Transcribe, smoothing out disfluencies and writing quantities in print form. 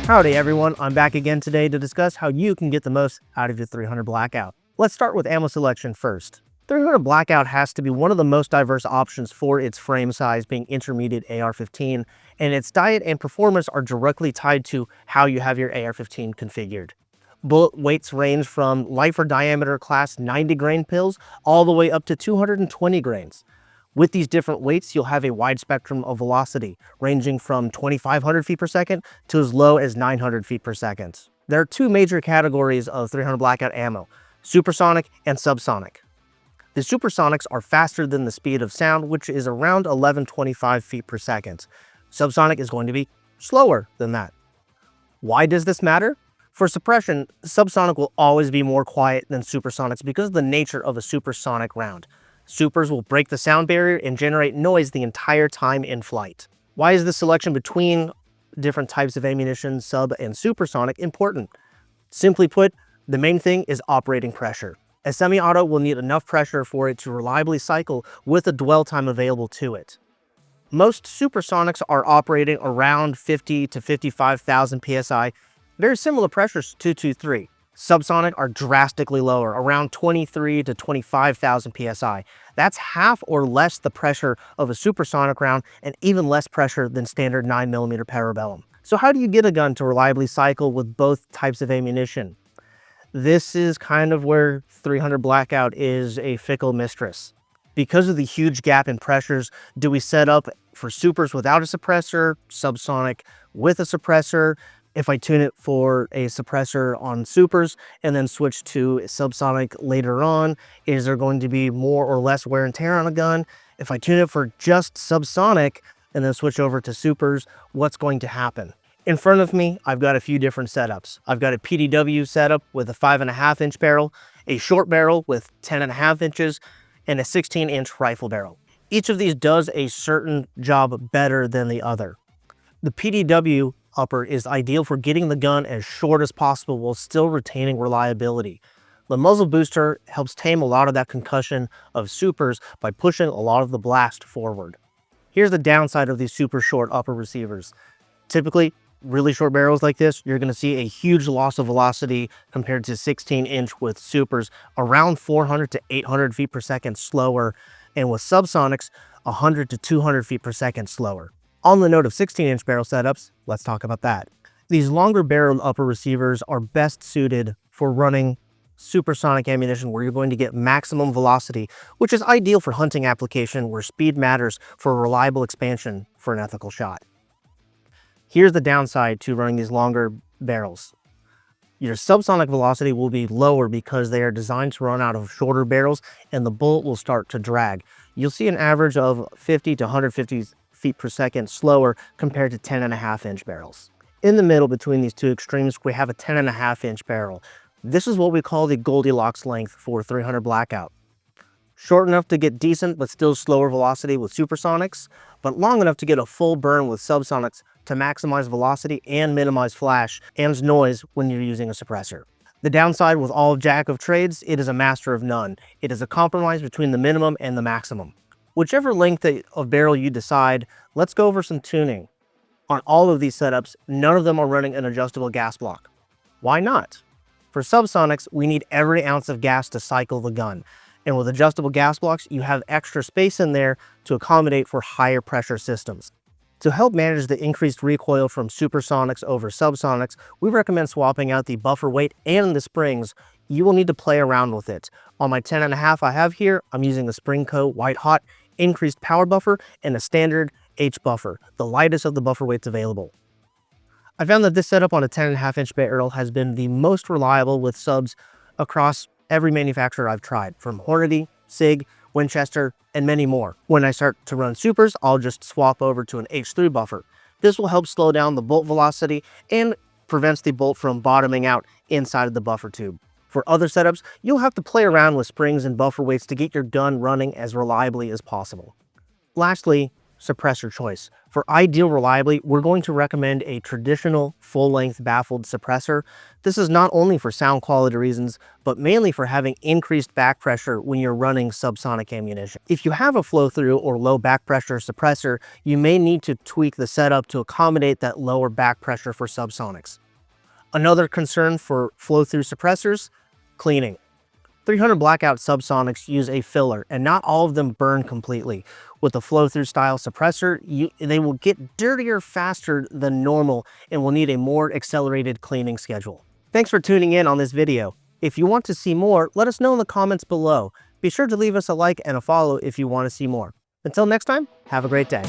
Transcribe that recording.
Howdy everyone, I'm back again today to discuss how you can get the most out of your 300 Blkout. Let's start with ammo selection first. 300 Blkout has to be one of the most diverse options for its frame size being intermediate AR-15, and its diet and performance are directly tied to how you have your AR-15 configured. Bullet weights range from light for diameter class 90 grain pills all the way up to 220 grains. With these different weights, you'll have a wide spectrum of velocity, ranging from 2,500 feet per second to as low as 900 feet per second. There are two major categories of 300 Blkout ammo, supersonic and subsonic. The supersonics are faster than the speed of sound, which is around 1125 feet per second. Subsonic is going to be slower than that. Why does this matter? For suppression, subsonic will always be more quiet than supersonics because of the nature of a supersonic round. Supers will break the sound barrier and generate noise the entire time in flight. Why is the selection between different types of ammunition, sub and supersonic, important? Simply put, the main thing is operating pressure. A semi-auto will need enough pressure for it to reliably cycle with the dwell time available to it. Most supersonics are operating around 50 to 55,000 psi, very similar pressures to 223. Subsonic are drastically lower, around 23 to 25,000 psi. That's half or less the pressure of a supersonic round and even less pressure than standard 9mm parabellum. So how do you get a gun to reliably cycle with both types of ammunition? This is kind of where 300 Blkout is a fickle mistress. Because of the huge gap in pressures, do we set up for supers without a suppressor, subsonic with a suppressor? If I tune it for a suppressor on supers and then switch to subsonic later on, is there going to be more or less wear and tear on a gun? If I tune it for just subsonic and then switch over to supers, what's going to happen? In front of me, I've got a few different setups. I've got a PDW setup with a 5.5-inch barrel, a short barrel with 10.5 inches, and a 16-inch rifle barrel. Each of these does a certain job better than the other. The PDW upper is ideal for getting the gun as short as possible while still retaining reliability. The muzzle booster helps tame a lot of that concussion of supers by pushing a lot of the blast forward. Here's the downside of these super short upper receivers. Typically, really short barrels like this, you're going to see a huge loss of velocity compared to 16-inch with supers, around 400 to 800 feet per second slower, and with subsonics, 100 to 200 feet per second slower. On the note of 16-inch barrel setups, let's talk about that. These longer barreled upper receivers are best suited for running supersonic ammunition where you're going to get maximum velocity, which is ideal for hunting application where speed matters for reliable expansion for an ethical shot. Here's the downside to running these longer barrels. Your subsonic velocity will be lower because they are designed to run out of shorter barrels and the bullet will start to drag. You'll see an average of 50 to 150 feet per second slower compared to 10.5-inch barrels. In the middle between these two extremes, we have a 10.5-inch barrel. This is what we call the Goldilocks length for 300 Blkout. Short enough to get decent but still slower velocity with supersonics, but long enough to get a full burn with subsonics to maximize velocity and minimize flash and noise when you're using a suppressor. The downside with all jack of trades, it is a master of none. It is a compromise between the minimum and the maximum. Whichever length of barrel you decide, let's go over some tuning. On all of these setups, none of them are running an adjustable gas block. Why not? For subsonics, we need every ounce of gas to cycle the gun. And with adjustable gas blocks, you have extra space in there to accommodate for higher pressure systems. To help manage the increased recoil from supersonics over subsonics, we recommend swapping out the buffer weight and the springs. You will need to play around with it. On my 10.5 I have here, I'm using the Springco White Hot increased power buffer and a standard H buffer, the lightest of the buffer weights available. I found that this setup on a 10.5-inch barrel has been the most reliable with subs across every manufacturer I've tried, from Hornady, SIG, Winchester, and many more. When I start to run supers, I'll just swap over to an H3 buffer. This will help slow down the bolt velocity and prevents the bolt from bottoming out inside of the buffer tube. For other setups, you'll have to play around with springs and buffer weights to get your gun running as reliably as possible. Lastly, suppressor choice. For ideal reliability, we're going to recommend a traditional full-length baffled suppressor. This is not only for sound quality reasons, but mainly for having increased back pressure when you're running subsonic ammunition. If you have a flow-through or low back pressure suppressor, you may need to tweak the setup to accommodate that lower back pressure for subsonics. Another concern for flow-through suppressors, cleaning. 300 Blkout subsonics use a filler, and not all of them burn completely. With a flow-through style suppressor, they will get dirtier faster than normal and will need a more accelerated cleaning schedule. Thanks for tuning in on this video. If you want to see more, let us know in the comments below. Be sure to leave us a like and a follow if you want to see more. Until next time, have a great day.